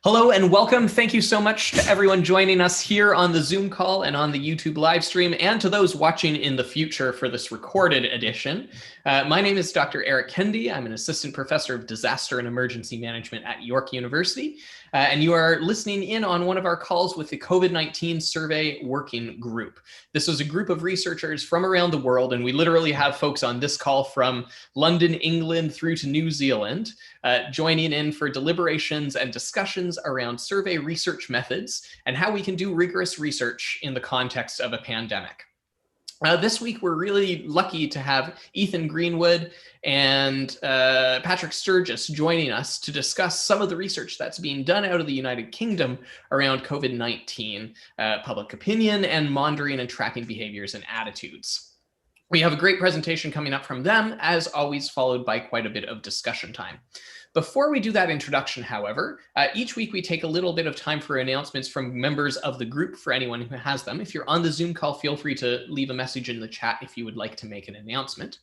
Hello and welcome. Thank you so much to everyone joining us here on the Zoom call and on the YouTube live stream, and to those watching in the future for this recorded edition. My name is Dr. Eric Kendi. I'm an assistant professor of disaster and emergency management at York University, and you are listening in on one of our calls with the COVID-19 survey working group. This was a group of researchers from around the world, and we literally have folks on this call from London, England through to New Zealand, joining in for deliberations and discussions around survey research methods and how we can do rigorous research in the context of a pandemic. This week, we're really lucky to have Ethan Greenwood and Patrick Sturgis joining us to discuss some of the research that's being done out of the United Kingdom around COVID-19 public opinion and monitoring and tracking behaviors and attitudes. We have a great presentation coming up from them, as always, followed by quite a bit of discussion time. Before we do that introduction, however, each week we take a little bit of time for announcements from members of the group for anyone who has them. If you're on the Zoom call, feel free to leave a message in the chat if you would like to make an announcement.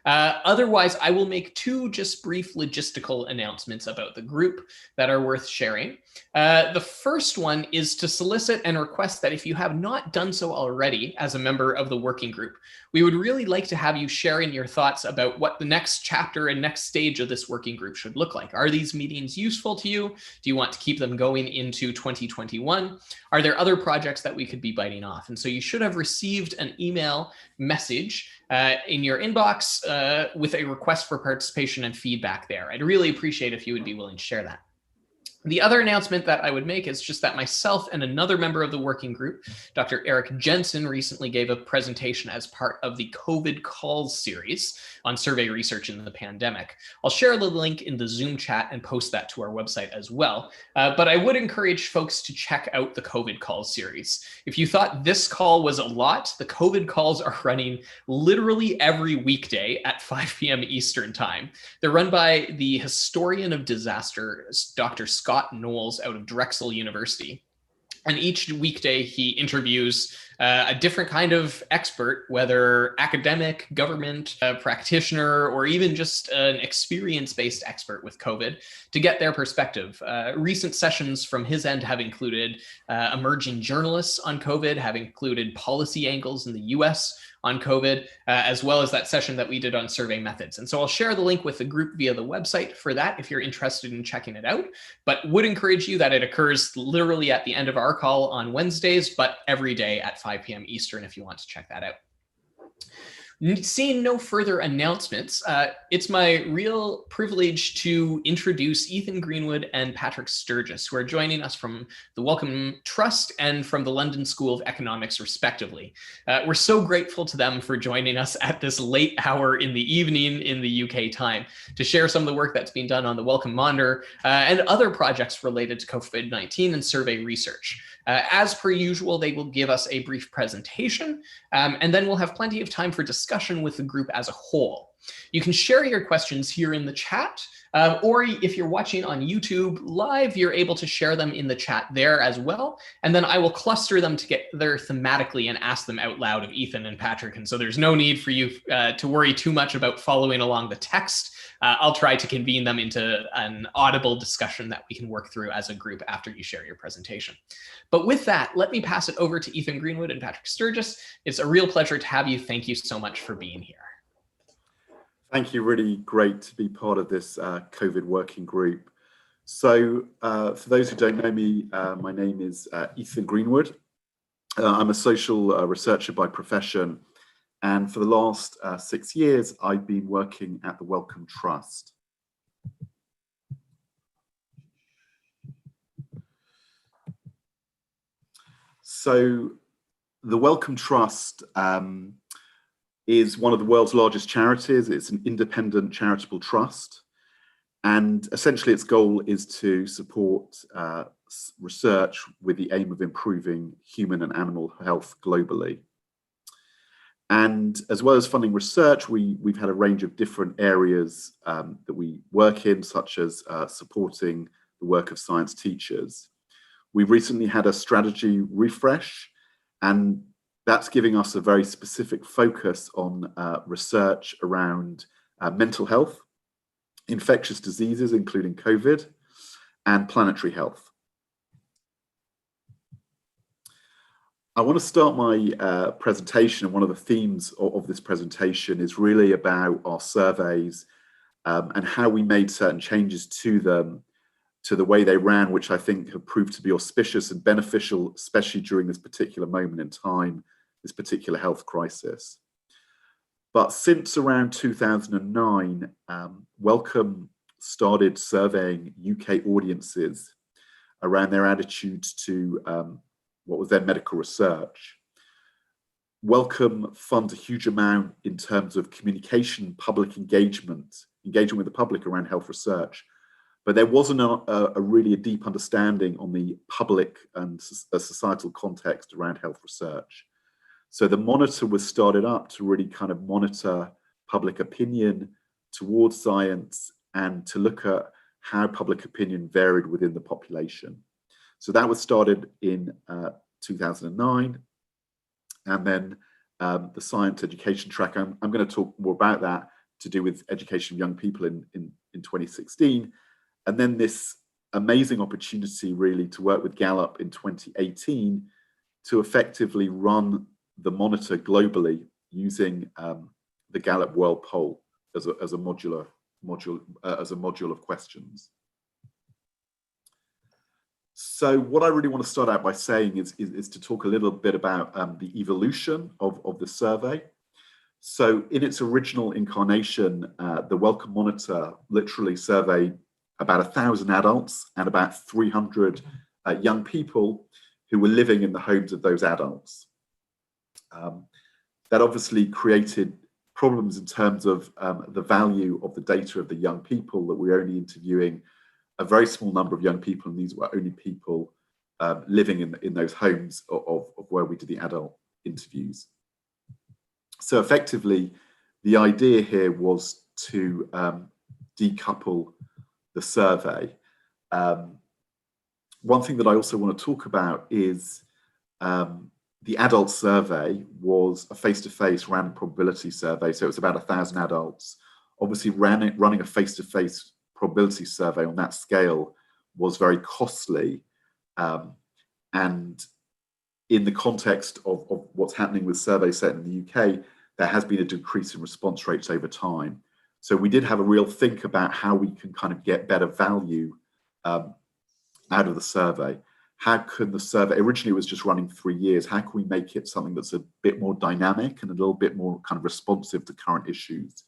Otherwise, I will make two just brief logistical announcements about the group that are worth sharing. The first one is to solicit and request that if you have not done so already as a member of the working group, we would really like to have you sharing your thoughts about what the next chapter and next stage of this working group should look like. Are these meetings useful to you? Do you want to keep them going into 2021? Are there other projects that we could be biting off? And so you should have received an email message in your inbox with a request for participation and feedback there. I'd really appreciate if you would be willing to share that. The other announcement that I would make is just that myself and another member of the working group, Dr. Eric Jensen, recently gave a presentation as part of the COVID calls series on survey research in the pandemic. I'll share the link in the Zoom chat and post that to our website as well. But I would encourage folks to check out the COVID calls series. If you thought this call was a lot, the COVID calls are running literally every weekday at 5 p.m. Eastern time. They're run by the historian of disaster, Dr. Scott Knowles out of Drexel University. And each weekday he interviews a different kind of expert, whether academic, government, practitioner, or even just an experience-based expert with COVID, to get their perspective. Recent sessions from his end have included emerging journalists on COVID, have included policy angles in the US on COVID, as well as that session that we did on survey methods. And so I'll share the link with the group via the website for that if you're interested in checking it out, but would encourage you that it occurs literally at the end of our call on Wednesdays, but every day at 5 p.m. Eastern if you want to check that out. Seeing no further announcements, it's my real privilege to introduce Ethan Greenwood and Patrick Sturgis, who are joining us from the Wellcome Trust and from the London School of Economics, respectively. We're so grateful to them for joining us at this late hour in the evening in the UK time to share some of the work that's being done on the Wellcome Monitor and other projects related to COVID-19 and survey research. As per usual, they will give us a brief presentation, and then we'll have plenty of time for discussion with the group as a whole. You can share your questions here in the chat, or if you're watching on YouTube live, you're able to share them in the chat there as well. And then I will cluster them together thematically and ask them out loud of Ethan and Patrick. And so there's no need for you to worry too much about following along the text. I'll try to convene them into an audible discussion that we can work through as a group after you share your presentation. But with that, let me pass it over to Ethan Greenwood and Patrick Sturgis. It's a real pleasure to have you. Thank you so much for being here. Thank you. Really great to be part of this COVID working group. So for those who don't know me, my name is Ethan Greenwood. I'm a social researcher by profession. And for the last 6 years, I've been working at the Wellcome Trust. So the Wellcome Trust is one of the world's largest charities. It's an independent charitable trust. And essentially its goal is to support research with the aim of improving human and animal health globally. And as well as funding research, we've had a range of different areas that we work in, such as supporting the work of science teachers. We've recently had a strategy refresh, and that's giving us a very specific focus on research around mental health, infectious diseases, including COVID, and planetary health. I want to start my presentation, and one of the themes of this presentation is really about our surveys and how we made certain changes to them, to the way they ran, which I think have proved to be auspicious and beneficial, especially during this particular moment in time, this particular health crisis. But since around 2009, Wellcome started surveying UK audiences around their attitudes to what was then medical research. Wellcome funds a huge amount in terms of communication, public engagement with the public around health research. But there wasn't really a deep understanding on the public and societal context around health research. So the monitor was started up to really kind of monitor public opinion towards science and to look at how public opinion varied within the population. So that was started in 2009. And then the science education track, I'm going to talk more about that, to do with education of young people in 2016. And then this amazing opportunity really to work with Gallup in 2018 to effectively run the monitor globally using the Gallup World Poll as a module of questions. So what I really want to start out by saying is to talk a little bit about the evolution of the survey. So in its original incarnation, the Wellcome Monitor literally surveyed about 1,000 adults and about 300 young people who were living in the homes of those adults. That obviously created problems in terms of the value of the data of the young people, that we were only interviewing a very small number of young people, and these were only people living in those homes of where we did the adult interviews. So effectively, the idea here was to decouple the survey. One thing that I also want to talk about is the adult survey was a face-to-face random probability survey. So it was about 1,000 adults. Obviously, running a face-to-face probability survey on that scale was very costly. And in the context of what's happening with surveys set in the UK, there has been a decrease in response rates over time. So we did have a real think about how we can kind of get better value out of the survey. How can the survey, originally it was just running 3 years, how can we make it something that's a bit more dynamic and a little bit more kind of responsive to current issues?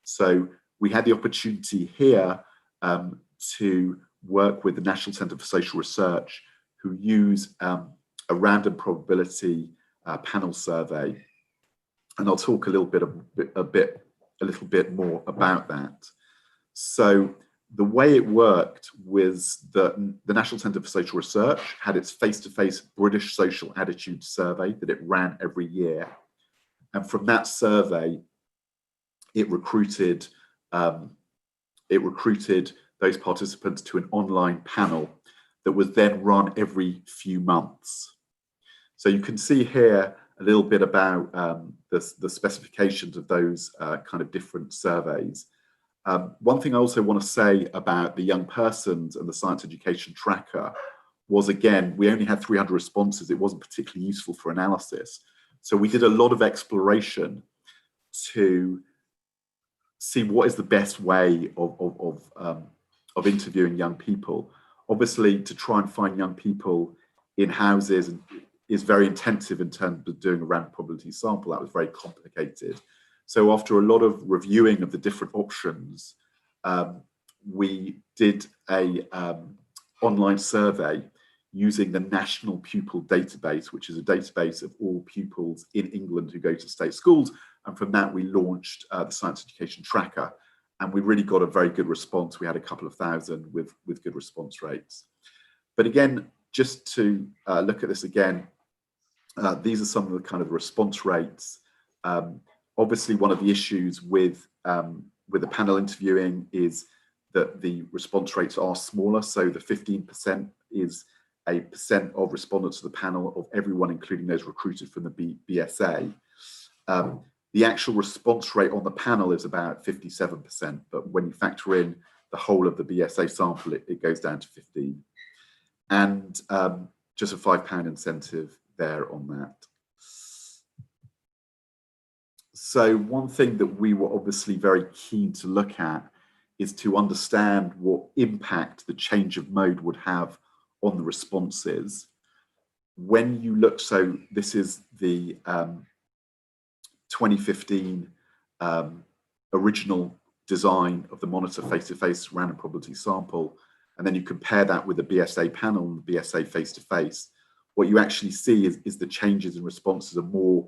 So we had the opportunity here to work with the National Centre for Social Research, who use a random probability panel survey. And I'll talk a little bit more about that. So the way it worked was that the National Centre for Social Research had its face-to-face British social attitude survey that it ran every year. And from that survey, it recruited those participants to an online panel that was then run every few months. So you can see here a little bit about the specifications of those kind of different surveys. One thing I also want to say about the young persons and the science education tracker was, again, we only had 300 responses. It wasn't particularly useful for analysis. So we did a lot of exploration to see what is the best way of interviewing young people. Obviously, to try and find young people in houses is very intensive in terms of doing a random probability sample. That was very complicated. So after a lot of reviewing of the different options, we did a online survey using the National Pupil Database, which is a database of all pupils in England who go to state schools. And from that, we launched the Science Education Tracker. And we really got a very good response. We had a couple of thousand with good response rates. But again, just to look at this again, these are some of the kind of response rates. Obviously, one of the issues with the panel interviewing is that the response rates are smaller. So the 15% is a percent of respondents to the panel of everyone, including those recruited from the BSA. The actual response rate on the panel is about 57%, but when you factor in the whole of the BSA sample, it goes down to 15. And just a £5 incentive there on that. So one thing that we were obviously very keen to look at is to understand what impact the change of mode would have on the responses. When you look, so this is the 2015 original design of the monitor face-to-face random probability sample, and then you compare that with the BSA panel and the BSA face-to-face, what you actually see is the changes in responses are more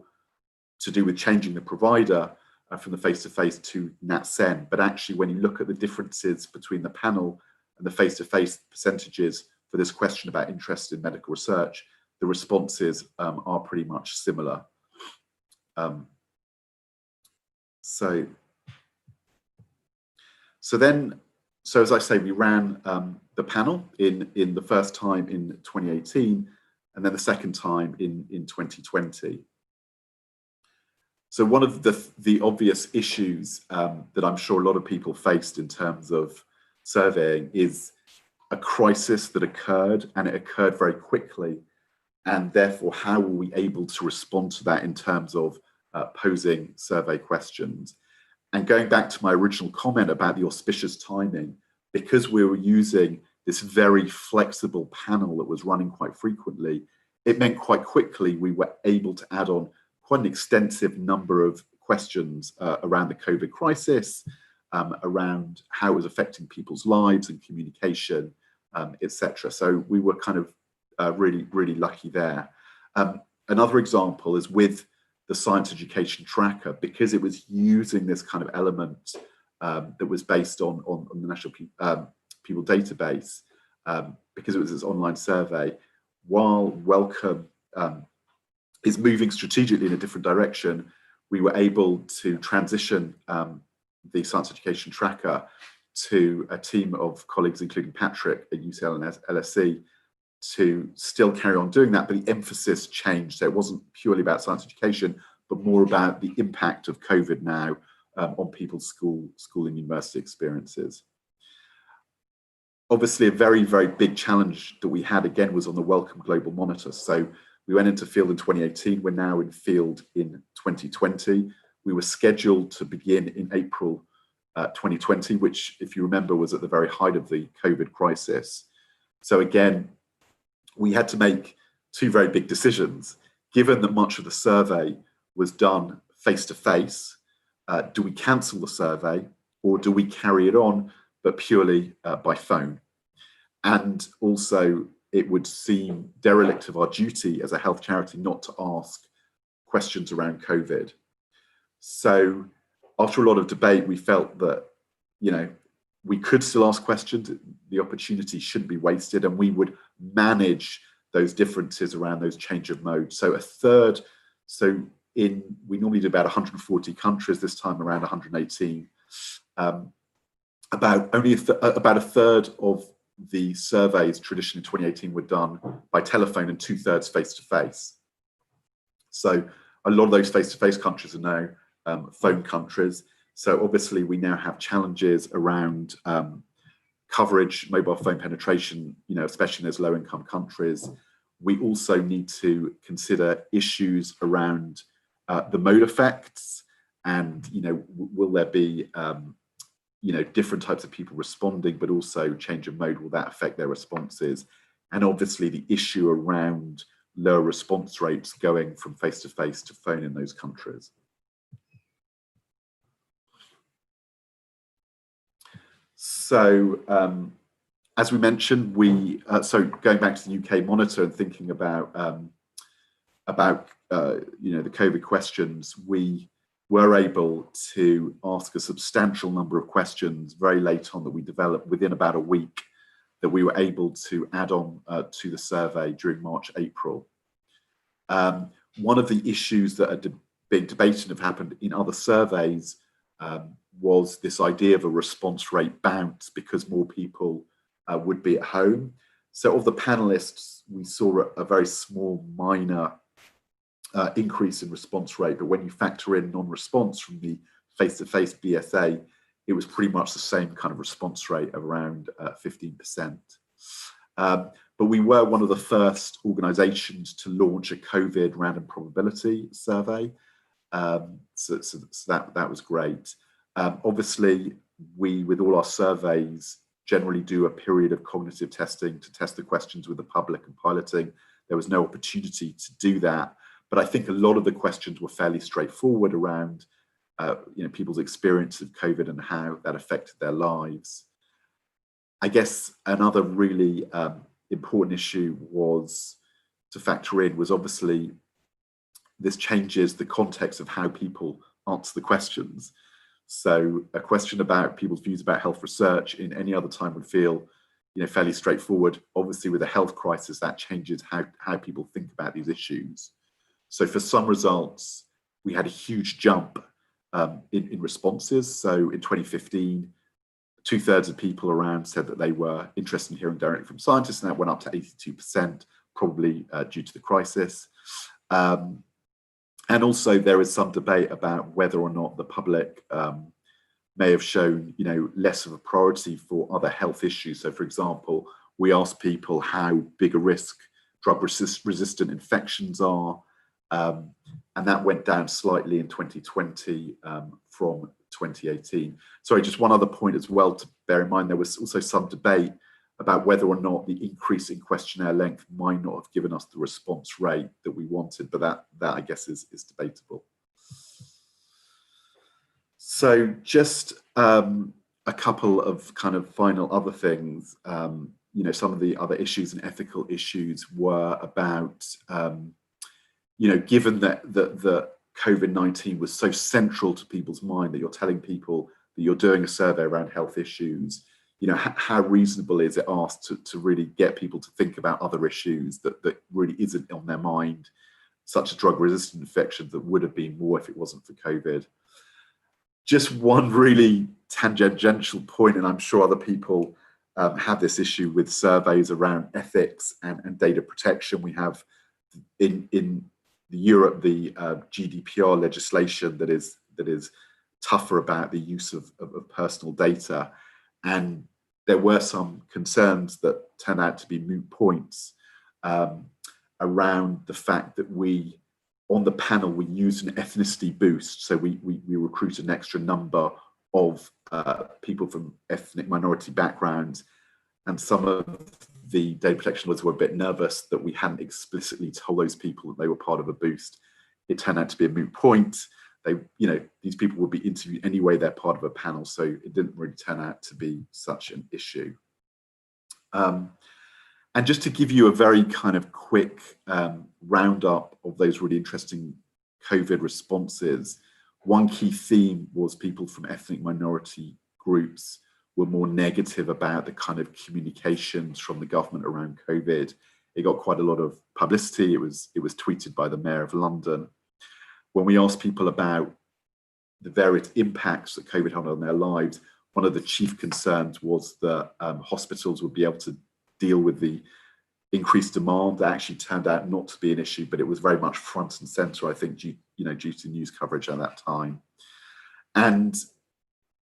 to do with changing the provider from the face-to-face to NatSen. But actually, when you look at the differences between the panel and the face-to-face percentages for this question about interest in medical research, the responses are pretty much similar. So as I say, we ran the panel in the first time in 2018, and then the second time in 2020. So one of the obvious issues that I'm sure a lot of people faced in terms of surveying is a crisis that occurred, and it occurred very quickly. And therefore, how were we able to respond to that in terms of posing survey questions? And going back to my original comment about the auspicious timing, because we were using this very flexible panel that was running quite frequently, it meant quite quickly we were able to add on quite an extensive number of questions around the COVID crisis, around how it was affecting people's lives and communication, etc. So we were kind of really, really lucky there. Another example is with the science education tracker, because it was using this kind of element that was based on the National People Database, because it was this online survey, while Wellcome is moving strategically in a different direction, we were able to transition the science education tracker to a team of colleagues, including Patrick at UCL and LSE, to still carry on doing that, but the emphasis changed. So it wasn't purely about science education, but more about the impact of COVID now on people's school and university experiences. Obviously, a very, very big challenge that we had, again, was on the Wellcome Global Monitor. So we went into field in 2018, we're now in field in 2020. We were scheduled to begin in April 2020, which, if you remember, was at the very height of the COVID crisis. So again, we had to make two very big decisions. Given that much of the survey was done face-to-face, do we cancel the survey or do we carry it on, but purely by phone? And also, it would seem derelict of our duty as a health charity not to ask questions around COVID. So after a lot of debate, we felt that, we could still ask questions. The opportunity shouldn't be wasted, and we would manage those differences around those change of mode. So we normally do about 140 countries, this time around 118. About a third of the surveys traditionally in 2018 were done by telephone and 2/3 face-to-face. So a lot of those face-to-face countries are now phone countries. So obviously we now have challenges around coverage, mobile phone penetration, especially in those low-income countries. We also need to consider issues around the mode effects, and will there be different types of people responding, but also change of mode, will that affect their responses? And obviously the issue around lower response rates going from face-to-face to phone in those countries. So as we mentioned, so going back to the UK Monitor and thinking about the COVID questions, we were able to ask a substantial number of questions very late on that we developed within about a week, that we were able to add on to the survey during March, April. One of the issues that are being debated and have happened in other surveys was this idea of a response rate bounce because more people would be at home. So of the panelists, we saw a very small minor increase in response rate, but when you factor in non-response from the face-to-face BSA, it was pretty much the same kind of response rate of around 15%. But we were one of the first organisations to launch a COVID random probability survey. So that was great. Obviously, we, with all our surveys, generally do a period of cognitive testing to test the questions with the public and piloting. There was no opportunity to do that, but I think a lot of the questions were fairly straightforward around people's experience of COVID and how that affected their lives. I guess another really important issue was to factor in was obviously this changes the context of how people answer the questions. So a question about people's views about health research in any other time would feel fairly straightforward. Obviously, with a health crisis, that changes how people think about these issues. So for some results, we had a huge jump in responses. So in 2015, 2/3 of people around said that they were interested in hearing directly from scientists, and that went up to 82%, probably due to the crisis. And also there is some debate about whether or not the public may have shown less of a priority for other health issues. So for example, we asked people how big a risk drug-resistant infections are, and that went down slightly in 2020 from 2018. Sorry, just one other point as well to bear in mind, there was also some debate about whether or not the increase in questionnaire length might not have given us the response rate that we wanted, but that I guess is debatable. So just a couple of kind of final other things. Some of the other issues and ethical issues were about, given that COVID-19 was so central to people's mind, that you're telling people that you're doing a survey around health issues, how reasonable is it asked to really get people to think about other issues that really isn't on their mind, such as drug-resistant infections that would have been more if it wasn't for COVID. Just one really tangential point, and I'm sure other people have this issue with surveys around ethics and data protection. We have in Europe the GDPR legislation that is tougher about the use of personal data, and there were some concerns that turned out to be moot points around the fact that on the panel we used an ethnicity boost, so we recruit an extra number of people from ethnic minority backgrounds, and some of the data protection lawyers were a bit nervous that we hadn't explicitly told those people that they were part of a boost. It turned out to be a moot point. These people would be interviewed anyway, they're part of a panel, so it didn't really turn out to be such an issue. And just to give you a very kind of quick roundup of those really interesting COVID responses, one key theme was people from ethnic minority groups were more negative about the kind of communications from the government around COVID. It got quite a lot of publicity. It was tweeted by the Mayor of London. When we asked people about the various impacts that COVID had on their lives, one of the chief concerns was that hospitals would be able to deal with the increased demand. That actually turned out not to be an issue, but it was very much front and center, I think, due to news coverage at that time. And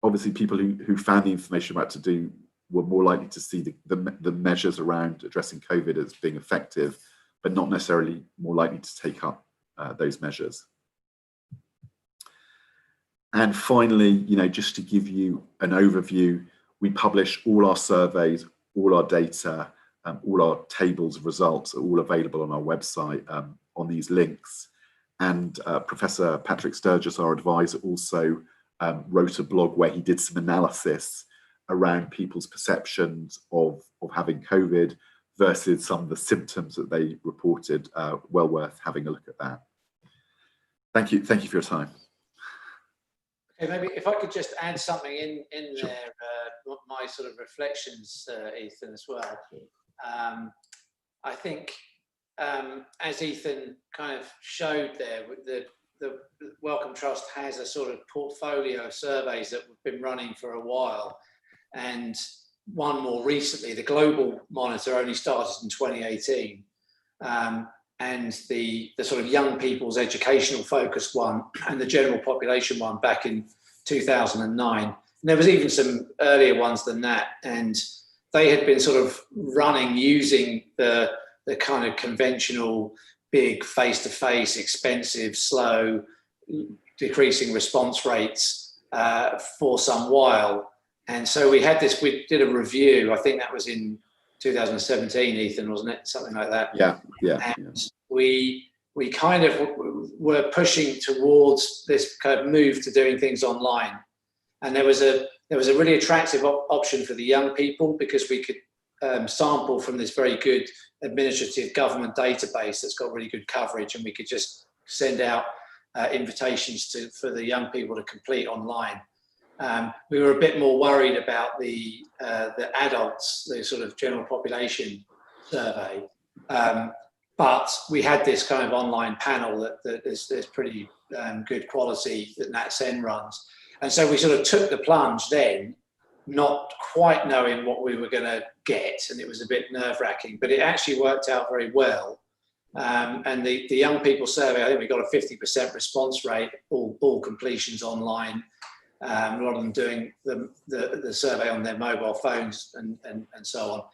obviously people who found the information about to do were more likely to see the measures around addressing COVID as being effective, but not necessarily more likely to take up those measures. And finally, just to give you an overview, we publish all our surveys, all our data, all our tables of results are all available on our website on these links. And Professor Patrick Sturgis, our advisor, also wrote a blog where he did some analysis around people's perceptions of having COVID versus some of the symptoms that they reported. Well worth having a look at that. Thank you for your time. Okay, maybe if I could just add something in Sure. there, my sort of reflections, Ethan, as well. I think, as Ethan kind of showed there, the Wellcome Trust has a sort of portfolio of surveys that we've been running for a while, and one more recently, the Global Monitor, only started in 2018, and the sort of young people's educational focused one and the general population one back in 2009. And there was even some earlier ones than that, and they had been sort of running using the kind of conventional big face-to-face, expensive, slow, decreasing response rates for some while. And so we did a review, I think that was in 2017, Ethan, wasn't it? Something like that. Yeah. And we kind of were pushing towards this kind of move to doing things online. And there was a really attractive option for the young people, because we could sample from this very good administrative government database that's got really good coverage, and we could just send out invitations for the young people to complete online. We were a bit more worried about the adults, the sort of general population survey, but we had this kind of online panel that is pretty good quality that NatSen runs. And so we sort of took the plunge then, not quite knowing what we were going to get, and it was a bit nerve-wracking, but it actually worked out very well. And the young people survey, I think we got a 50% response rate, all completions online, a lot of them doing the survey on their mobile phones and so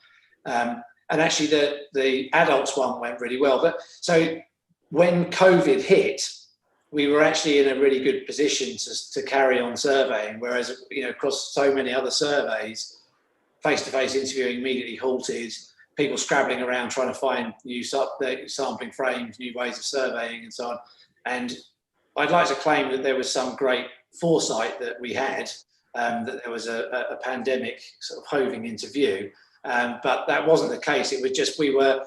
on. And actually the adults one went really well. But so when COVID hit, we were actually in a really good position to carry on surveying, whereas, across so many other surveys, face-to-face interviewing immediately halted, people scrabbling around trying to find new sampling frames, new ways of surveying and so on. And I'd like to claim that there was some great foresight that we had, that there was a pandemic sort of hoving into view, but that wasn't the case. It was just, we were,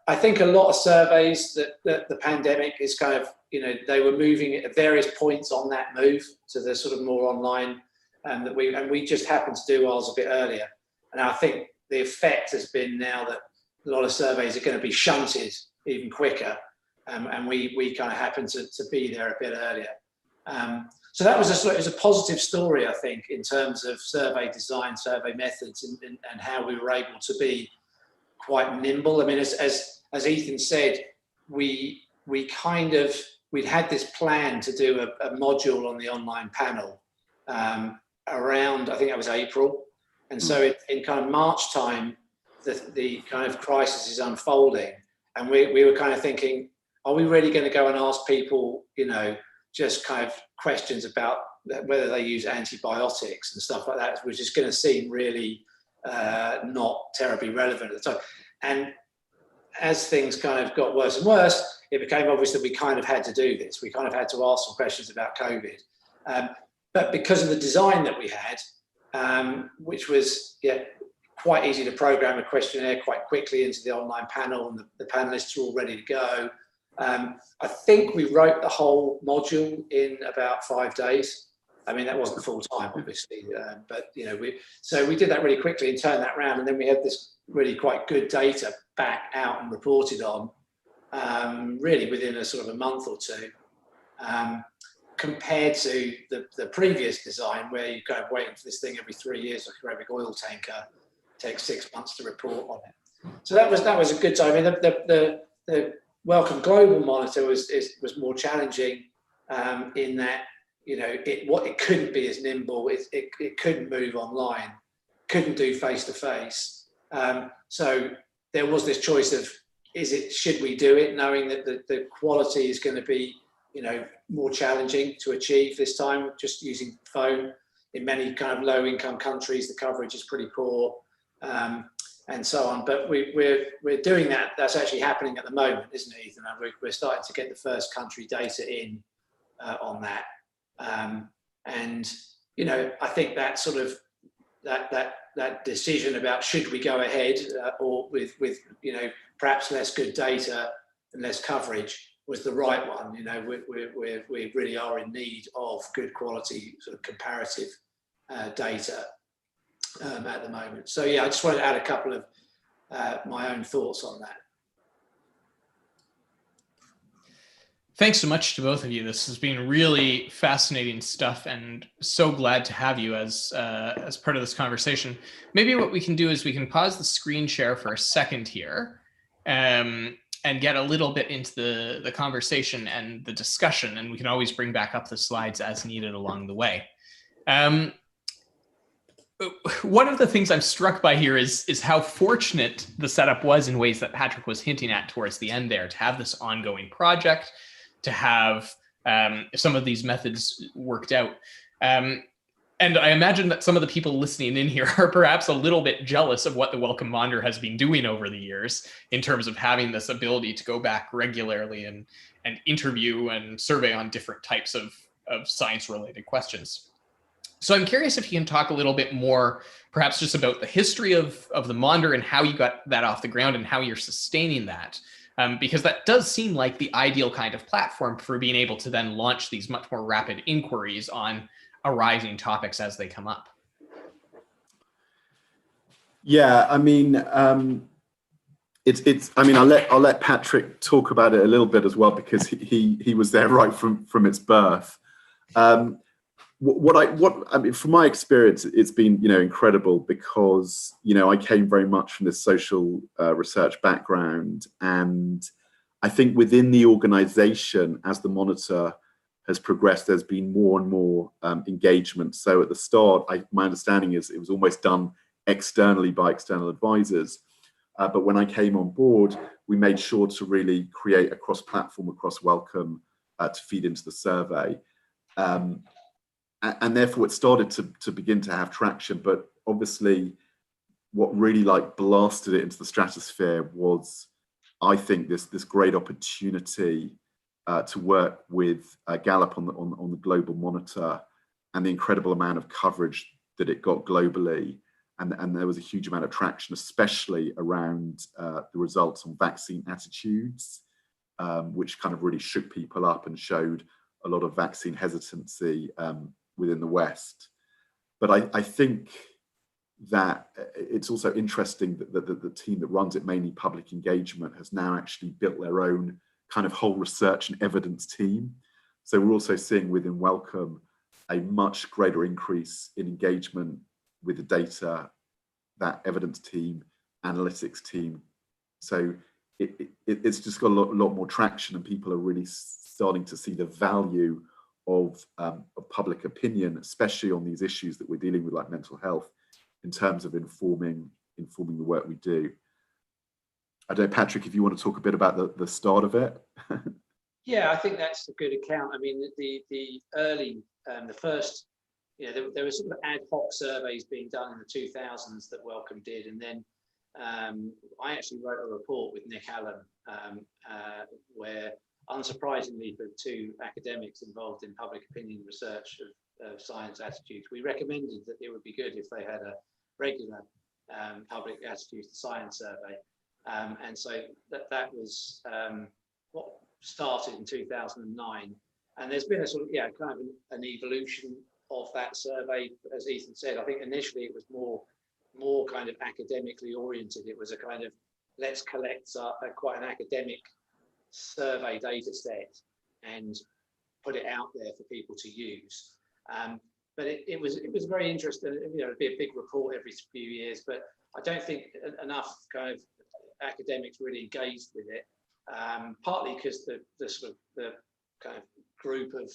I think a lot of surveys that the pandemic is kind of, they were moving at various points on that move to the sort of more online, and we just happened to do ours a bit earlier. And I think the effect has been now that a lot of surveys are going to be shunted even quicker, and we kind of happened to be there a bit earlier. So that was it was a positive story, I think, in terms of survey design, survey methods, and how we were able to be quite nimble. I mean, as Ethan said, we'd had this plan to do a module on the online panel around, I think that was April. And so in kind of March time, the kind of crisis is unfolding. And we were kind of thinking, are we really going to go and ask people, just kind of questions about whether they use antibiotics and stuff like that, which is going to seem really not terribly relevant at the time. And as things kind of got worse and worse, it became obvious that we kind of had to do this. We kind of had to ask some questions about COVID. But because of the design that we had, which was quite easy to program a questionnaire quite quickly into the online panel, and the panelists were all ready to go. I think we wrote the whole module in about 5 days. I mean, that wasn't full time, obviously, but we did that really quickly and turned that around, and then we had this really quite good data back out and reported on, really within a sort of a month or two, compared to the previous design, where you're kind of waiting for this thing every 3 years, like a very big oil tanker. It takes 6 months to report on it. So that was a good time. I mean, the Wellcome Global Monitor was more challenging in that it couldn't be as nimble. It couldn't move online, couldn't do face to face. So there was this choice of should we do it, knowing that the quality is going to be more challenging to achieve this time, just using phone. In many kind of low income countries, the coverage is pretty poor. And so on, but we're doing that. That's actually happening at the moment, isn't it, Ethan? We're starting to get the first country data in on that, and I think that sort of that decision about should we go ahead or with perhaps less good data and less coverage was the right one. We really are in need of good quality sort of comparative data at the moment. So I just wanted to add a couple of my own thoughts on that. Thanks so much to both of you. This has been really fascinating stuff, and so glad to have you as part of this conversation. Maybe what we can do is we can pause the screen share for a second here, and get a little bit into the conversation and the discussion, and we can always bring back up the slides as needed along the way. one of the things I'm struck by here is how fortunate the setup was in ways that Patrick was hinting at towards the end there, to have this ongoing project, to have some of these methods worked out. And I imagine that some of the people listening in here are perhaps a little bit jealous of what the Wellcome Monitor has been doing over the years in terms of having this ability to go back regularly and interview and survey on different types of science-related questions. So I'm curious if you can talk a little bit more, perhaps just about the history of the Monitor and how you got that off the ground and how you're sustaining that. Because that does seem like the ideal kind of platform for being able to then launch these much more rapid inquiries on arising topics as they come up. Yeah, I mean, I'll let Patrick talk about it a little bit as well, because he was there right from its birth. From my experience, it's been incredible, because I came very much from this social research background, and I think within the organization, as the Monitor has progressed, there's been more and more engagement. So at the start, my understanding is it was almost done externally by external advisors. But when I came on board, we made sure to really create a cross-platform across Wellcome to feed into the survey. And therefore it started to begin to have traction. But obviously what really blasted it into the stratosphere was, I think, this great opportunity to work with Gallup on the global Monitor, and the incredible amount of coverage that it got globally. And there was a huge amount of traction, especially around the results on vaccine attitudes, which kind of really shook people up and showed a lot of vaccine hesitancy within the West. But I think that it's also interesting that the team that runs it, mainly public engagement, has now actually built their own kind of whole research and evidence team. So we're also seeing within Wellcome a much greater increase in engagement with the data, that evidence team, analytics team. So it's just got a lot more traction, and people are really starting to see the value of public opinion, especially on these issues that we're dealing with, like mental health, in terms of informing the work we do. I don't know, Patrick, if you want to talk a bit about the start of it. Yeah, I think that's a good account. I mean, the early, the first, there were sort of ad hoc surveys being done in the 2000s that Wellcome did, and then I actually wrote a report with Nick Allen, where, unsurprisingly for two academics involved in public opinion research of science attitudes, we recommended that it would be good if they had a regular public attitudes to science survey. And so that was what started in 2009. And there's been a sort of, kind of an evolution of that survey, as Ethan said. I think initially it was more kind of academically oriented. It was a kind of, let's collect quite an academic survey data set and put it out there for people to use. But it was very interesting. It'd be a big report every few years, but I don't think enough kind of academics really engaged with it. Partly because the kind of group of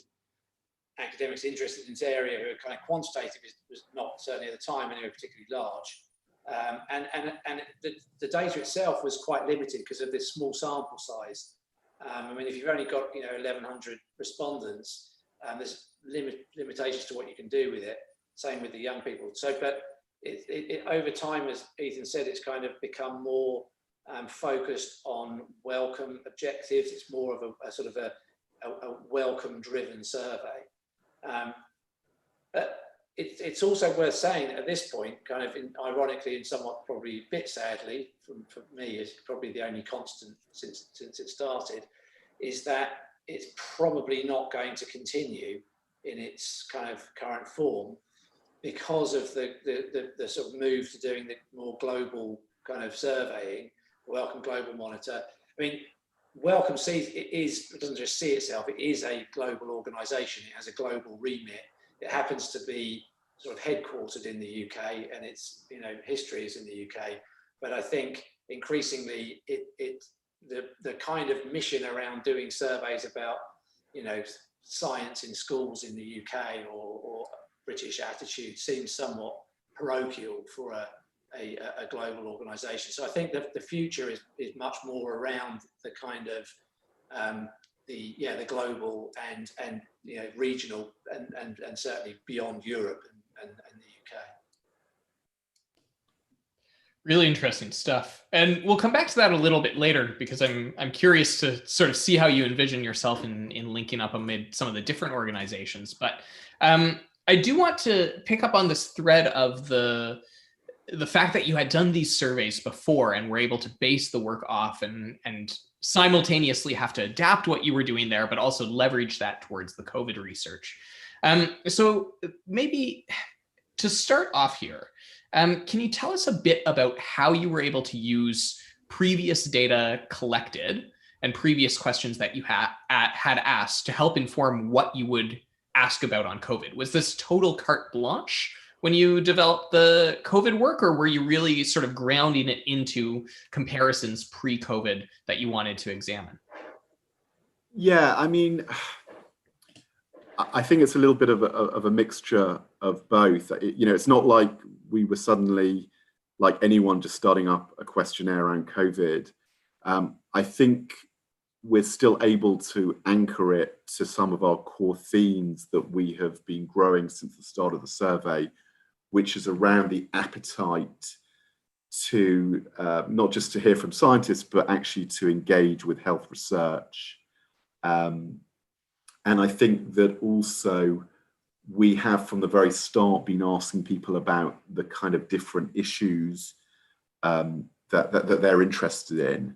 academics interested in this area who are kind of quantitative was not, certainly at the time anyway, particularly large. And the data itself was quite limited because of this small sample size. I mean, if you've only got 1,100 respondents, there's limitations to what you can do with it. Same with the young people. So, but it over time, as Ethan said, it's kind of become more focused on Wellcome objectives. It's more of a sort of a Wellcome-driven survey. But it's also worth saying that at this point, kind of ironically and somewhat probably a bit sadly, for me, is probably the only constant since it started, is that it's probably not going to continue in its kind of current form because of the sort of move to doing the more global kind of surveying, Wellcome Global Monitor. I mean, Wellcome doesn't just see itself, it is a global organisation. It has a global remit. It happens to be sort of headquartered in the UK, and its history is in the UK. But I think increasingly the kind of mission around doing surveys about science in schools in the UK or British attitudes seems somewhat parochial for a global organization. So I think that the future is much more around the kind of the global and regional and certainly beyond Europe and the UK. Really interesting stuff. And we'll come back to that a little bit later, because I'm curious to sort of see how you envision yourself in linking up amid some of the different organizations. But I do want to pick up on this thread of the fact that you had done these surveys before and were able to base the work off and simultaneously have to adapt what you were doing there, but also leverage that towards the COVID research. So maybe to start off here, can you tell us a bit about how you were able to use previous data collected and previous questions that you had asked to help inform what you would ask about on COVID? Was this total carte blanche when you developed the COVID work, or were you really sort of grounding it into comparisons pre-COVID that you wanted to examine? Yeah, I mean, I think it's a little bit of a mixture of both. It's not like we were suddenly, like anyone, just starting up a questionnaire around COVID. I think we're still able to anchor it to some of our core themes that we have been growing since the start of the survey, which is around the appetite to not just to hear from scientists, but actually to engage with health research. And I think that also we have from the very start been asking people about the kind of different issues that they're interested in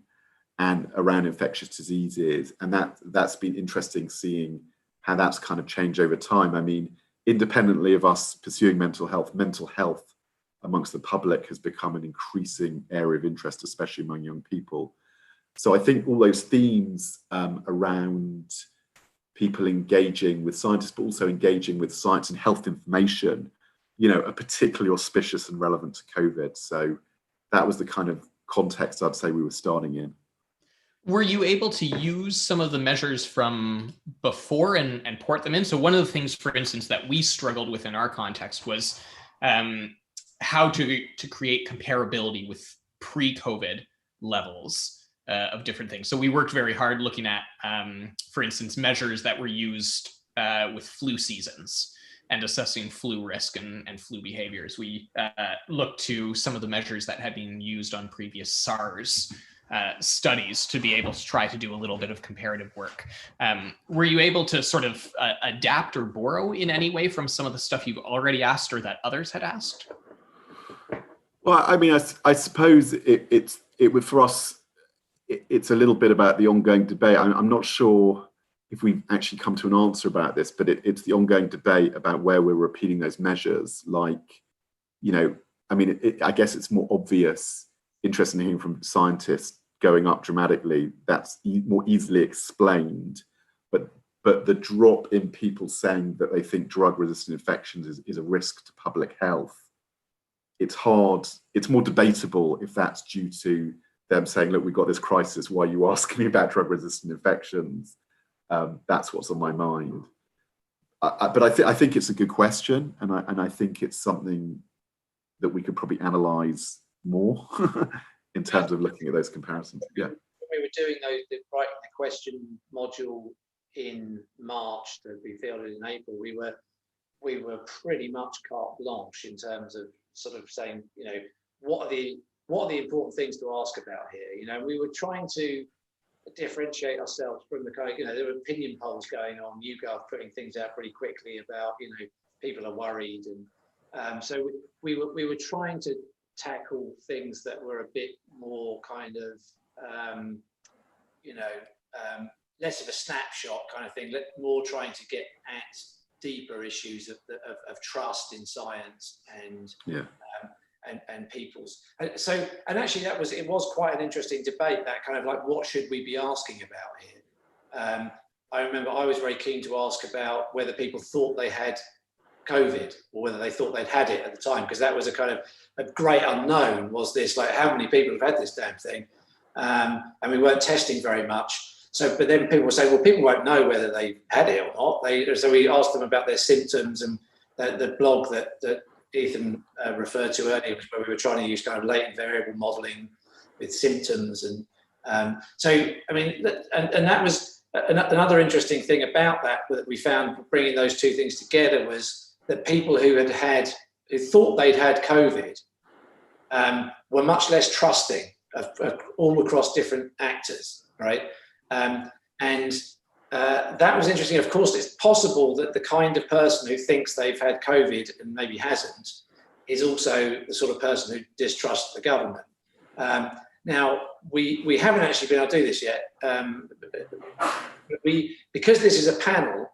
and around infectious diseases. And that's been interesting seeing how that's kind of changed over time. I mean, independently of us pursuing mental health amongst the public has become an increasing area of interest, especially among young people. So I think all those themes around people engaging with scientists, but also engaging with science and health information, are particularly auspicious and relevant to COVID. So that was the kind of context I'd say we were starting in. Were you able to use some of the measures from before and port them in? So one of the things, for instance, that we struggled with in our context was how to create comparability with pre-COVID levels of different things. So we worked very hard looking at, for instance, measures that were used with flu seasons and assessing flu risk and flu behaviors. We looked to some of the measures that had been used on previous SARS studies to be able to try to do a little bit of comparative work. Were you able to sort of adapt or borrow in any way from some of the stuff you've already asked or that others had asked? Well, I mean, I suppose it would, for us, it's a little bit about the ongoing debate. I'm not sure if we've actually come to an answer about this, but it's the ongoing debate about where we're repeating those measures. Like, I mean, I guess it's more obvious, interesting hearing from scientists going up dramatically. That's more easily explained. But the drop in people saying that they think drug-resistant infections is a risk to public health, it's hard. It's more debatable if that's due to them saying, look, we've got this crisis, why are you asking me about drug-resistant infections? That's what's on my mind. But I think it's a good question, and I think it's something that we could probably analyse more in terms of looking at those comparisons. Yeah. When we were doing writing the question module in March that we fielded in April, we were pretty much carte blanche in terms of sort of saying, what are the important things to ask about here? We were trying to differentiate ourselves from the kind of, there were opinion polls going on, YouGov putting things out pretty quickly about, people are worried. And so we were trying to tackle things that were a bit more kind of, less of a snapshot kind of thing, more trying to get at deeper issues of trust in science and and people's. So, and actually it was quite an interesting debate, that kind of like, what should we be asking about here? I remember I was very keen to ask about whether people thought they had COVID or whether they thought they'd had it at the time, because that was a kind of a great unknown. Was this, like, how many people have had this damn thing? And we weren't testing very much. So, but then people were saying, well, people won't know whether they had it or not. So we asked them about their symptoms, and the blog that Ethan referred to earlier, where we were trying to use kind of latent variable modeling with symptoms. And so, I mean, and that was another interesting thing about that we found bringing those two things together, was that people who thought they'd had COVID were much less trusting of all across different actors, right? That was interesting. Of course, it's possible that the kind of person who thinks they've had COVID and maybe hasn't is also the sort of person who distrusts the government. Now, we haven't actually been able to do this yet. Because this is a panel,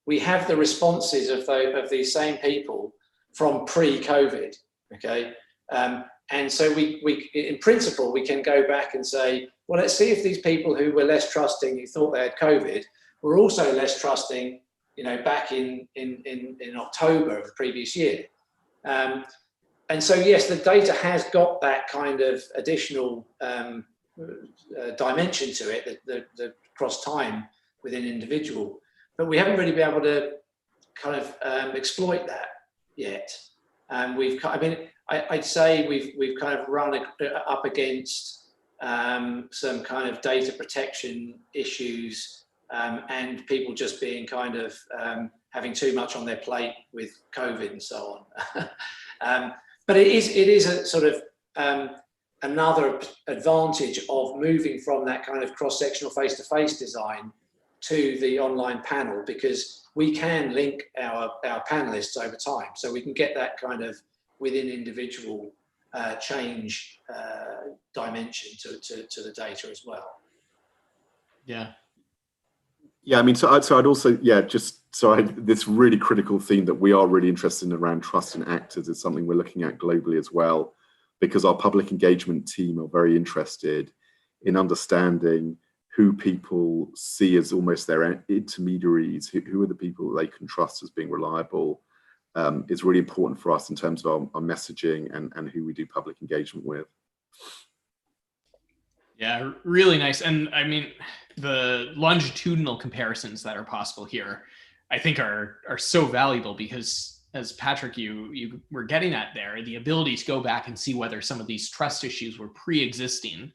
we have the responses of these same people from pre-COVID, okay? And so we, in principle, we can go back and say, well, let's see if these people who were less trusting, who thought they had COVID, were also less trusting, back in October of the previous year. And so, yes, the data has got that kind of additional dimension to it, the cross time within individual, but we haven't really been able to kind of exploit that yet. I'd say we've kind of run up against some kind of data protection issues, and people just being kind of having too much on their plate with COVID and so on. But it is a sort of another advantage of moving from that kind of cross-sectional face-to-face design to the online panel, because we can link our panelists over time, so we can get that kind of within individual change dimension to the data as well. Yeah. Yeah, I mean, so I'd also, this really critical theme that we are really interested in around trust in actors is something we're looking at globally as well, because our public engagement team are very interested in understanding who people see as almost their intermediaries, who are the people they can trust as being reliable. Is really important for us in terms of our messaging and who we do public engagement with. Yeah, really nice. And I mean, the longitudinal comparisons that are possible here, I think are so valuable, because as Patrick, you were getting at there, the ability to go back and see whether some of these trust issues were pre-existing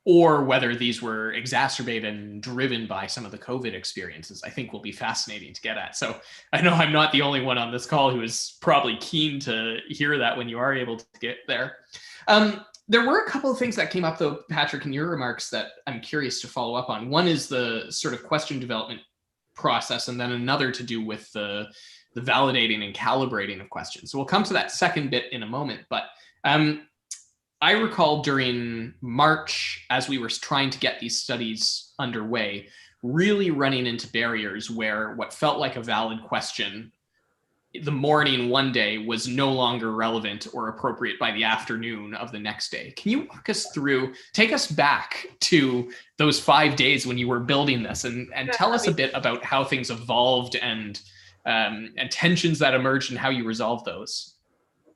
or whether these were exacerbated and driven by some of the COVID experiences, I think will be fascinating to get at. So I know I'm not the only one on this call who is probably keen to hear that when you are able to get there. There were a couple of things that came up, though, Patrick, in your remarks that I'm curious to follow up on. One is the sort of question development process, and then another to do with the validating and calibrating of questions. So we'll come to that second bit in a moment, but I recall during March, as we were trying to get these studies underway, really running into barriers where what felt like a valid question the morning one day was no longer relevant or appropriate by the afternoon of the next day. Can you walk us through, take us back to those 5 days when you were building this, and tell us a bit about how things evolved and tensions that emerged and how you resolved those?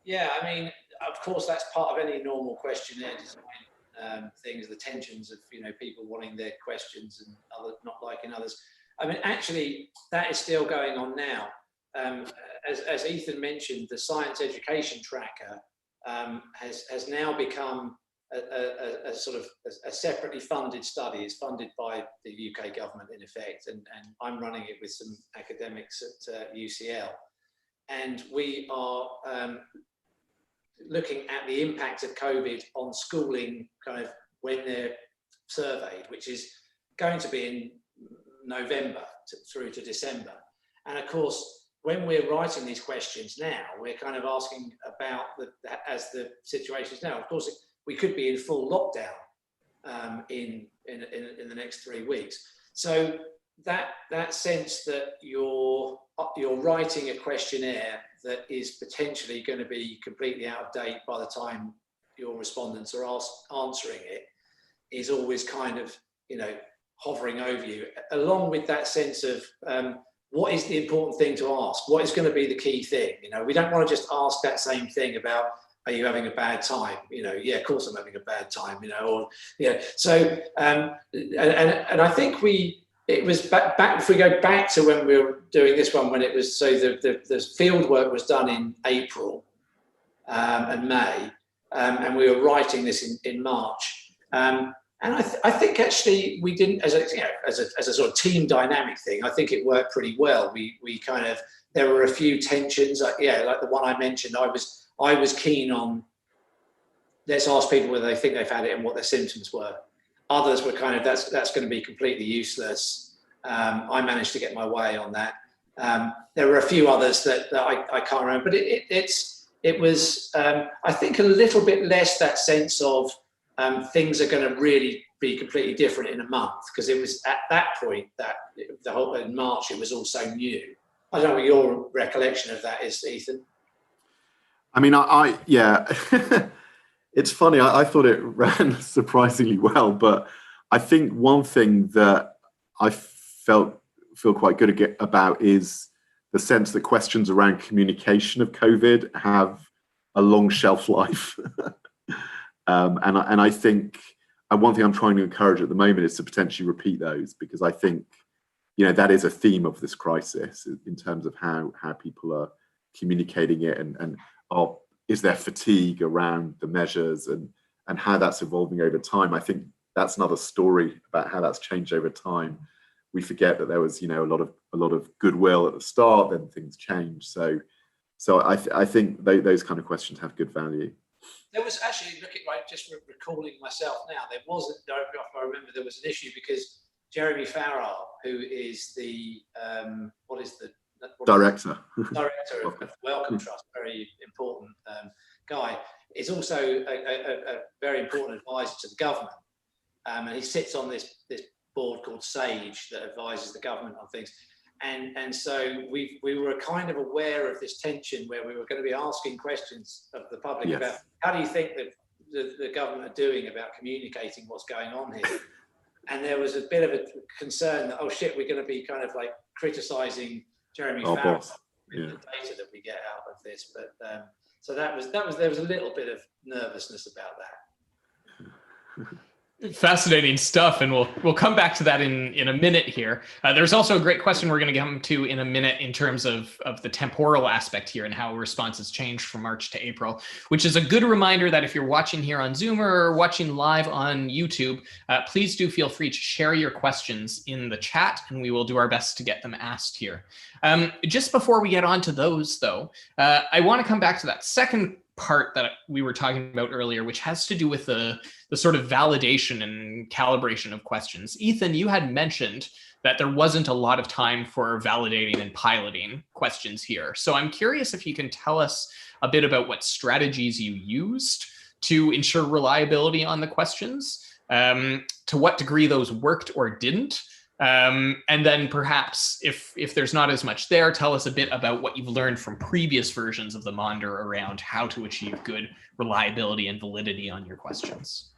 Yeah, I mean, of course, that's part of any normal questionnaire design things, the tensions of people wanting their questions and not liking others. I mean, actually, that is still going on now. As Ethan mentioned, the science education tracker has now become a sort of a separately funded study. It's funded by the UK government in effect, and I'm running it with some academics at UCL. And we are looking at the impact of COVID on schooling kind of when they're surveyed, which is going to be in November through to December. And of course, when we're writing these questions now, we're kind of asking about as the situation is now. Of course, we could be in full lockdown in the next 3 weeks. So that sense that you're writing a questionnaire that is potentially going to be completely out of date by the time your respondents are answering it is always kind of hovering over you, along with that sense of what is the important thing to ask? What is going to be the key thing? We don't want to just ask that same thing about, are you having a bad time? Yeah, of course I'm having a bad time, So, and I think we it was back. If we go back to when we were doing this one, when it was the field work was done in April and May, and we were writing this in March. And I think actually we didn't, as a sort of team dynamic thing, I think it worked pretty well. We kind of, there were a few tensions, like the one I mentioned. I was keen on, let's ask people whether they think they've had it and what their symptoms were. Others were kind of, that's going to be completely useless. I managed to get my way on that. There were a few others that I can't remember, but it was, I think, a little bit less that sense of things are going to really be completely different in a month, because it was at that point that the whole in March it was all so new. I don't know what your recollection of that is, Ethan. I mean, yeah, it's funny. I thought it ran surprisingly well, but I think one thing that I feel quite good about is the sense that questions around communication of COVID have a long shelf life. And I think one thing I'm trying to encourage at the moment is to potentially repeat those, because I think, that is a theme of this crisis in terms of how people are communicating it, and is there fatigue around the measures and how that's evolving over time. I think that's another story about how that's changed over time. We forget that there was, a lot of goodwill at the start, then things changed. So I think those kind of questions have good value. There was actually, just recalling myself now, there wasn't, if I remember, there was an issue because Jeremy Farrar, who is the director of the Wellcome Trust, very important guy, is also a very important advisor to the government, and he sits on this board called SAGE that advises the government on things. And so we were kind of aware of this tension where we were going to be asking questions of the public about how do you think that the government are doing about communicating what's going on here. And there was a bit of a concern that, oh shit, we're going to be kind of like criticizing Jeremy Farrar with the data that we get out of this. But so there was a little bit of nervousness about that. Fascinating stuff, and we'll come back to that in a minute here. There's also a great question we're going to come to in a minute in terms of the temporal aspect here and how responses changed from March to April, which is a good reminder that if you're watching here on Zoom or watching live on YouTube, please do feel free to share your questions in the chat, and we will do our best to get them asked here. Just before we get on to those, though, I want to come back to that second part that we were talking about earlier, which has to do with the sort of validation and calibration of questions. Ethan, you had mentioned that there wasn't a lot of time for validating and piloting questions here. So I'm curious if you can tell us a bit about what strategies you used to ensure reliability on the questions, to what degree those worked or didn't. And then perhaps if there's not as much there, tell us a bit about what you've learned from previous versions of the Maunder around how to achieve good reliability and validity on your questions.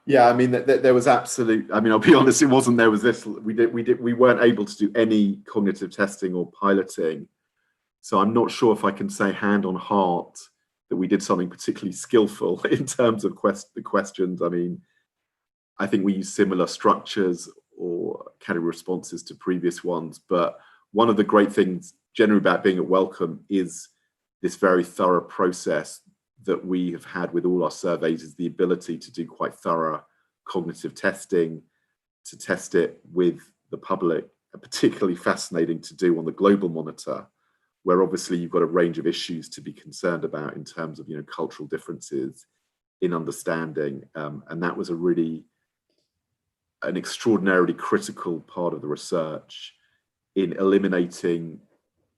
Yeah, I mean, there was absolute, I mean, I'll be honest, it wasn't, there was this, we weren't able to do any cognitive testing or piloting. So I'm not sure if I can say hand on heart that we did something particularly skillful in terms of the questions. I mean, I think we used similar structures or category responses to previous ones. But one of the great things generally about being at Wellcome is this very thorough process that we have had with all our surveys, is the ability to do quite thorough cognitive testing, to test it with the public, and particularly fascinating to do on the global monitor, where obviously you've got a range of issues to be concerned about in terms of, cultural differences in understanding. And that was an extraordinarily critical part of the research in eliminating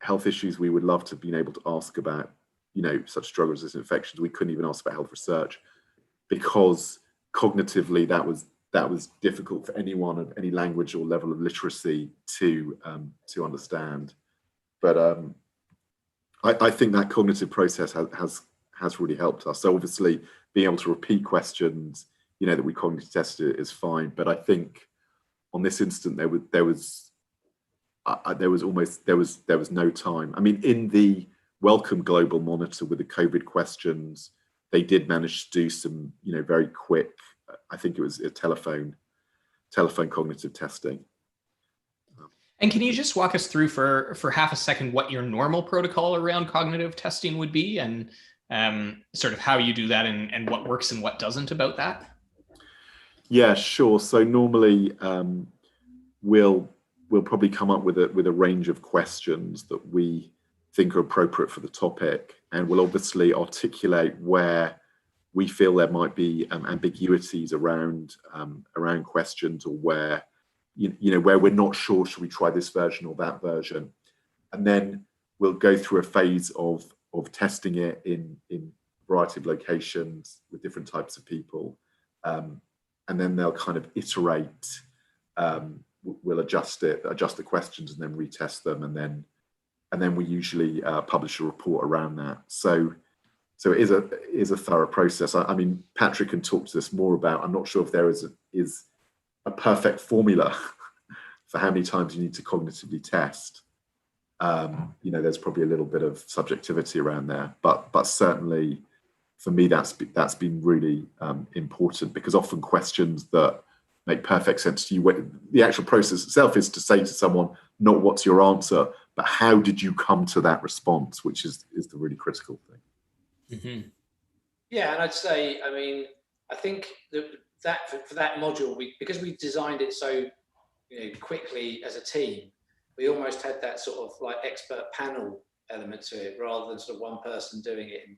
health issues we would love to have been able to ask about, such drug-resistant infections. We couldn't even ask about health research because cognitively that was difficult for anyone of any language or level of literacy to understand. But I think that cognitive process has really helped us. So obviously being able to repeat questions, that we cognitive tested is fine. But I think on this instant there was no time. I mean, in the Wellcome Global Monitor with the COVID questions, they did manage to do some, very quick, I think it was a telephone cognitive testing. And can you just walk us through for half a second what your normal protocol around cognitive testing would be, and sort of how you do that, and what works and what doesn't about that? Yeah, sure. So normally we'll probably come up with a range of questions that we think are appropriate for the topic, and we'll obviously articulate where we feel there might be ambiguities around questions, or where where we're not sure, should we try this version or that version, and then we'll go through a phase of testing it in a variety of locations with different types of people, and then they'll kind of iterate. We'll adjust the questions, and then retest them, and then we usually publish a report around that. So it is a thorough process. I mean, Patrick can talk to this more about. I'm not sure if there is a perfect formula for how many times you need to cognitively test. There's probably a little bit of subjectivity around there, but certainly for me that's been really important, because often questions that make perfect sense to you, the actual process itself is to say to someone, not what's your answer, but how did you come to that response, which is the really critical thing. Mm-hmm. Yeah, and I'd say, I mean, I think that for that module, because we designed it so quickly as a team, we almost had that sort of like expert panel element to it, rather than sort of one person doing it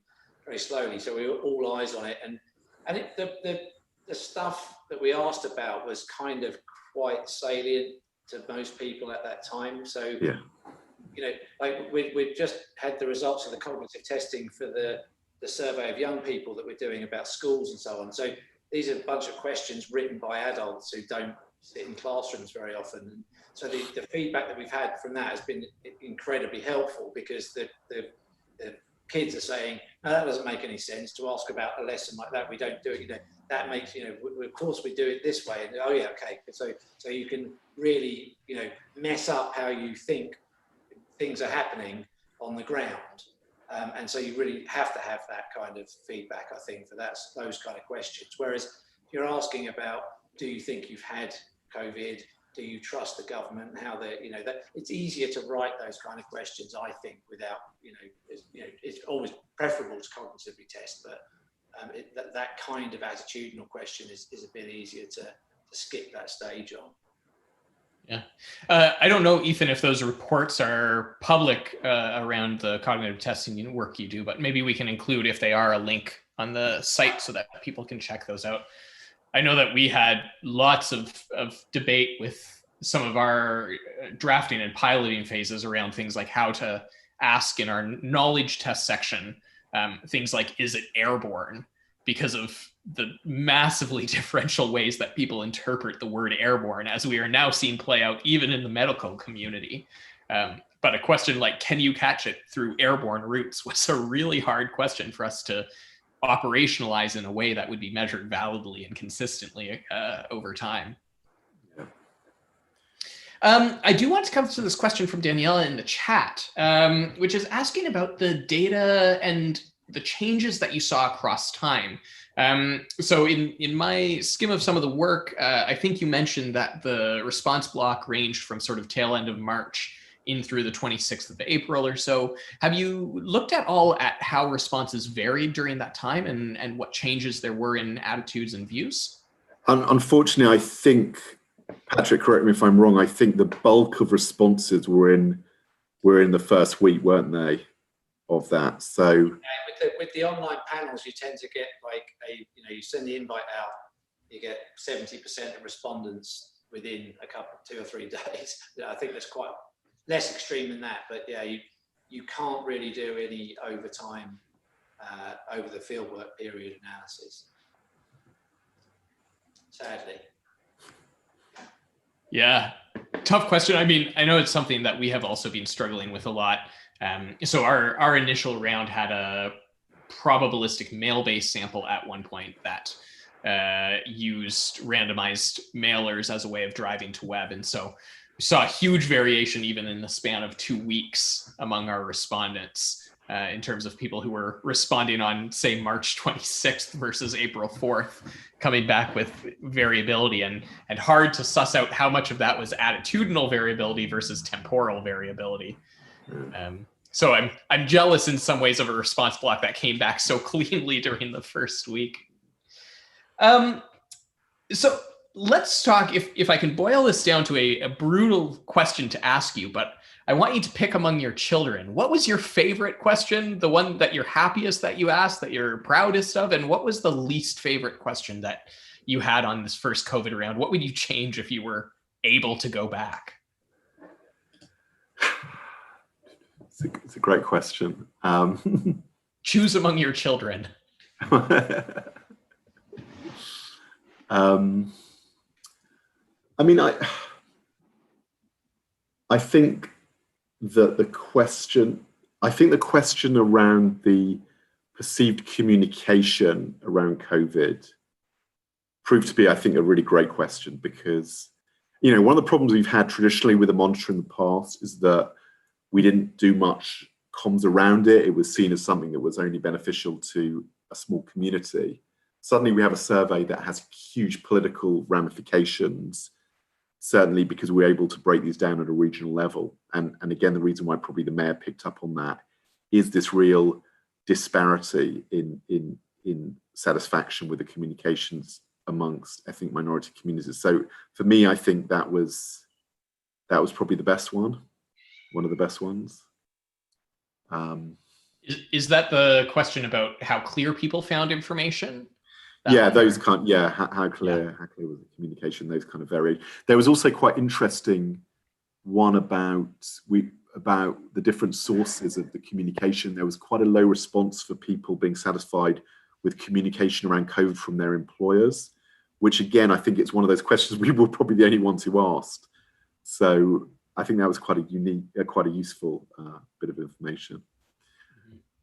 very slowly. So we were all eyes on it, and the stuff that we asked about was kind of quite salient to most people at that time. So yeah, like we've just had the results of the cognitive testing for the survey of young people that we're doing about schools and so on. So these are a bunch of questions written by adults who don't sit in classrooms very often. And so the feedback that we've had from that has been incredibly helpful, because the kids are saying, no, that doesn't make any sense to ask about a lesson like that. We don't do it. That makes, of course we do it this way. And oh yeah, okay. So you can really, mess up how you think things are happening on the ground. And so you really have to have that kind of feedback, I think, for those kind of questions. Whereas if you're asking about, do you think you've had COVID? Do you trust the government and how they're, that it's easier to write those kind of questions, I think, without, it's always preferable to cognitively test, but that kind of attitudinal question is a bit easier to skip that stage on. Yeah. I don't know, Ethan, if those reports are public around the cognitive testing work you do, but maybe we can include, if they are, a link on the site so that people can check those out. I know that we had lots of debate with some of our drafting and piloting phases around things like how to ask in our knowledge test section, things like, is it airborne? Because of the massively differential ways that people interpret the word airborne, as we are now seeing play out even in the medical community. But a question like, can you catch it through airborne routes, was a really hard question for us to operationalize in a way that would be measured validly and consistently over time. I do want to come to this question from Daniela in the chat, which is asking about the data and the changes that you saw across time. So in my skim of some of the work, I think you mentioned that the response block ranged from sort of tail end of March in through the 26th of April or so. Have you looked at all at how responses varied during that time, and what changes there were in attitudes and views? Unfortunately, I think, Patrick, correct me if I'm wrong, I think the bulk of responses were in the first week, weren't they, of that? So with the online panels, you tend to get like you send the invite out, you get 70% of respondents within 2 or 3 days. I think that's quite less extreme than that, but yeah, you can't really do any overtime over the fieldwork period analysis, sadly. Yeah, tough question. I mean, I know it's something that we have also been struggling with a lot. So our initial round had a probabilistic mail-based sample at one point that used randomized mailers as a way of driving to web. And so we saw a huge variation even in the span of 2 weeks among our respondents. in terms of people who were responding on, say, March 26th versus April 4th, coming back with variability, and hard to suss out how much of that was attitudinal variability versus temporal variability. So I'm jealous in some ways of a response block that came back so cleanly during the first week. So let's talk, if I can boil this down to a brutal question to ask you, but I want you to pick among your children. What was your favorite question? The one that you're happiest that you asked, that you're proudest of? And what was the least favorite question that you had on this first COVID round? What would you change if you were able to go back? It's a great question. Choose among your children. I mean, I think that the question around the perceived communication around COVID proved to be, I think, a really great question, because, you know, one of the problems we've had traditionally with the monitor in the past is that we didn't do much comms around it. It was seen as something that was only beneficial to a small community. Suddenly we have a survey that has huge political ramifications, certainly because we're able to break these down at a regional level. And again, the reason why probably the mayor picked up on that is this real disparity in satisfaction with the communications amongst ethnic minority communities. So for me, I think that was probably the best one of the best ones. Is that the question about how clear people found information? Yeah, those kind. Yeah, how clear was the communication? Those kind of varied. There was also quite interesting one about the different sources of the communication. There was quite a low response for people being satisfied with communication around COVID from their employers, which again, I think it's one of those questions we were probably the only ones who asked. So I think that was quite a unique, quite a useful bit of information.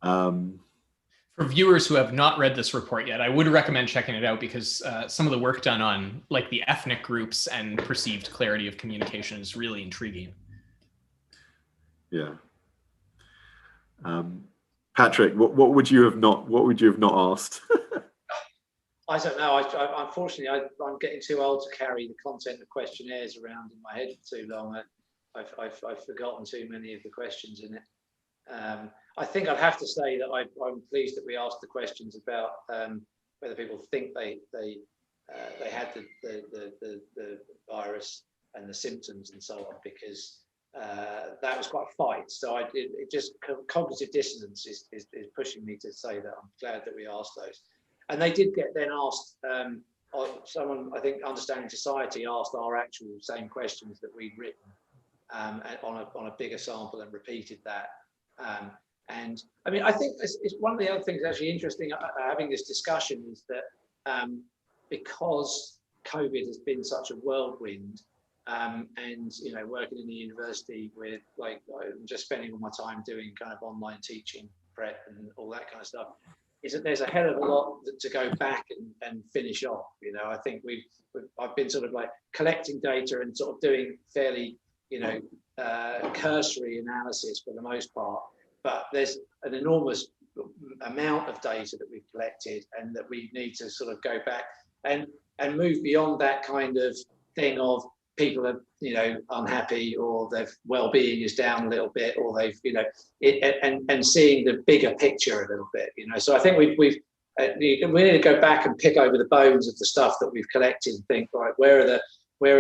For viewers who have not read this report yet, I would recommend checking it out, because some of the work done on like the ethnic groups and perceived clarity of communication is really intriguing. Yeah. Patrick, what would you have not asked? I don't know. Unfortunately, I'm getting too old to carry the content of questionnaires around in my head for too long. I've forgotten too many of the questions in it. I think I'd have to say that I'm pleased that we asked the questions about whether people think they had the virus and the symptoms and so on, because that was quite a fight. So it just cognitive dissonance is pushing me to say that I'm glad that we asked those. And they did get then asked. Someone, I think, Understanding Society asked our actual same questions that we'd written on a bigger sample and repeated that. And I mean, I think it's one of the other things actually interesting having this discussion is that because COVID has been such a whirlwind, and you know, working in the university with I'm just spending all my time doing kind of online teaching prep and all that kind of stuff, is that there's a hell of a lot to go back and finish off. You know, I think I've been sort of like collecting data and sort of doing fairly, you know, cursory analysis for the most part, but there's an enormous amount of data that we've collected and that we need to sort of go back and move beyond that kind of thing of people are, you know, unhappy, or their well-being is down a little bit, or they've, you know, and seeing the bigger picture a little bit, you know. So I think we need to go back and pick over the bones of the stuff that we've collected and think, right, where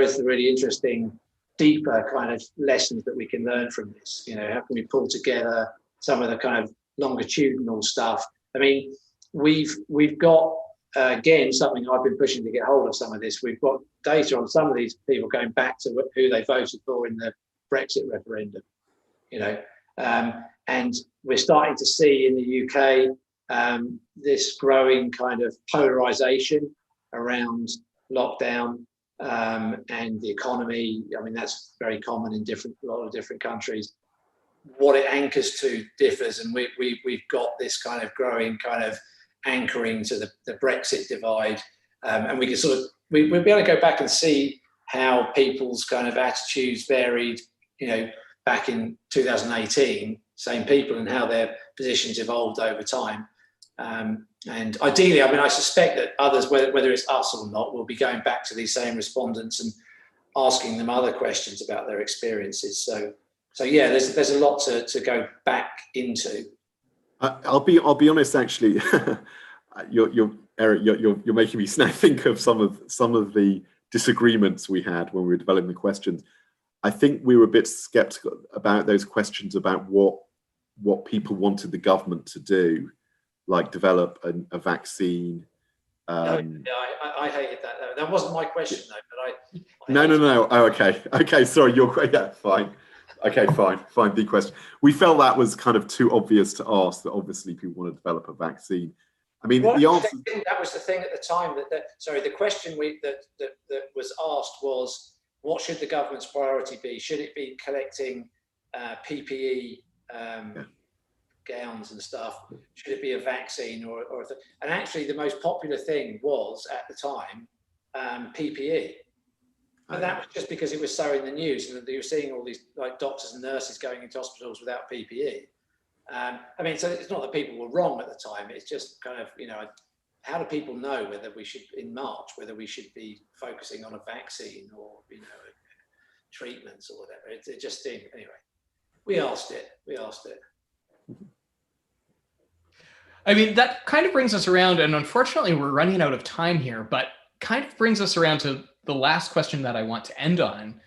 is the really interesting, deeper kind of lessons that we can learn from this? You know, how can we pull together some of the kind of longitudinal stuff? I mean, we've got again, something I've been pushing to get hold of some of this. We've got data on some of these people going back to who they voted for in the Brexit referendum, you know, and we're starting to see in the UK this growing kind of polarization around lockdown and the economy. I mean, that's very common in a lot of different countries. What it anchors to differs, and we've got this kind of growing kind of anchoring to the Brexit divide, and we can sort of we'll be able to go back and see how people's kind of attitudes varied, you know, back in 2018 same people and how their positions evolved over time. And ideally, I mean, I suspect that others, whether it's us or not, will be going back to these same respondents and asking them other questions about their experiences. So yeah, there's a lot to go back into. I'll be honest, actually. Eric, you're making me now think of some of the disagreements we had when we were developing the questions. I think we were a bit skeptical about those questions about what people wanted the government to do, like develop a vaccine. I hated that. That wasn't my question though. But No. Oh, okay. Sorry, yeah, fine. Okay, fine. The question. We felt that was kind of too obvious to ask. That obviously people want to develop a vaccine. I mean, the answer. That was the thing at the time. The question that was asked was, what should the government's priority be? Should it be collecting PPE, gowns and stuff? Should it be a vaccine and actually the most popular thing was at the time PPE. But that was just because it was so in the news, and you were seeing all these like doctors and nurses going into hospitals without PPE. I mean, so it's not that people were wrong at the time. It's just kind of, how do people know whether we should, in March, whether we should be focusing on a vaccine or, treatments or whatever. It just didn't. Anyway, we asked it. I mean, that kind of brings us around, and unfortunately we're running out of time here, but kind of brings us around to the last question that I want to end on,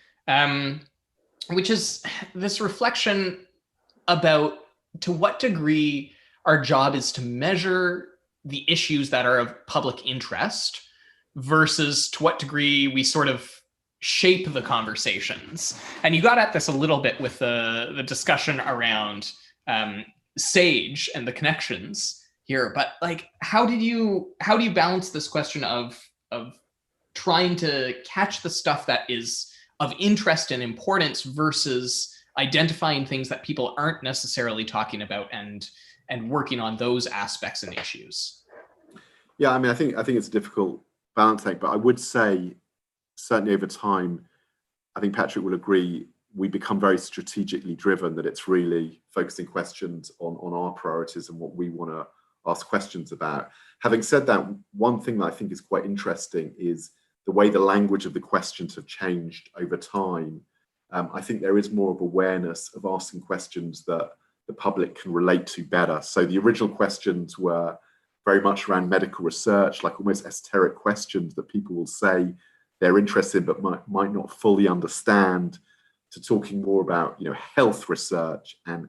which is this reflection about to what degree our job is to measure the issues that are of public interest versus to what degree we sort of shape the conversations. And you got at this a little bit with the discussion around SAGE and the connections here, but like, how do you balance this question of trying to catch the stuff that is of interest and importance versus identifying things that people aren't necessarily talking about and working on those aspects and issues? Yeah, I mean, I think it's a difficult balance act, but I would say certainly over time, I think Patrick will agree, we become very strategically driven, that it's really focusing questions on our priorities and what we want to ask questions about. Having said that, one thing that I think is quite interesting is the way the language of the questions have changed over time. I think there is more of awareness of asking questions that the public can relate to better. So the original questions were very much around medical research, like almost esoteric questions that people will say they're interested in but might not fully understand, to talking more about health research and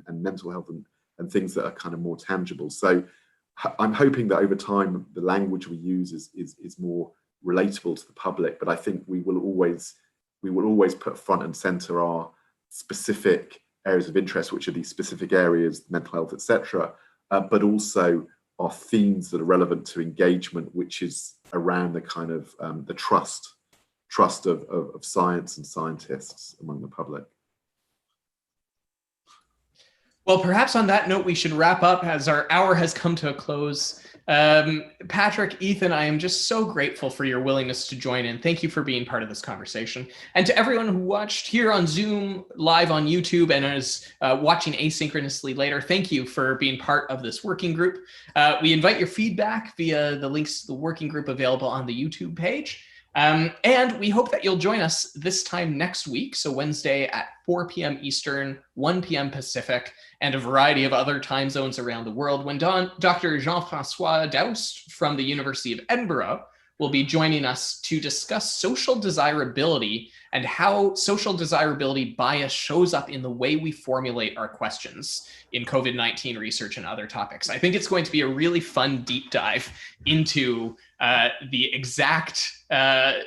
mental health and things that are kind of more tangible. So I'm hoping that over time the language we use is more relatable to the public, but I think we will always put front and center our specific areas of interest, which are these specific areas, mental health, etc., but also our themes that are relevant to engagement, which is around the kind of the trust of science and scientists among the public. Well, perhaps on that note, we should wrap up as our hour has come to a close. Patrick, Ethan, I am just so grateful for your willingness to join in. Thank you for being part of this conversation. And to everyone who watched here on Zoom, live on YouTube, and is watching asynchronously later, thank you for being part of this working group. We invite your feedback via the links to the working group available on the YouTube page. And we hope that you'll join us this time next week, so Wednesday at 4 p.m. Eastern, 1 p.m. Pacific, and a variety of other time zones around the world, when Dr. Jean-François Daoust from the University of Edinburgh will be joining us to discuss social desirability and how social desirability bias shows up in the way we formulate our questions in COVID-19 research and other topics. I think it's going to be a really fun deep dive into the exact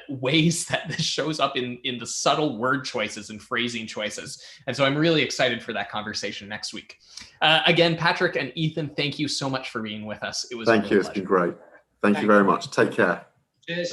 ways that this shows up in the subtle word choices and phrasing choices. And so I'm really excited for that conversation next week. Again, Patrick and Ethan, thank you so much for being with us. It was Thank you. It's been great. Thank you very much. Take care. Cheers.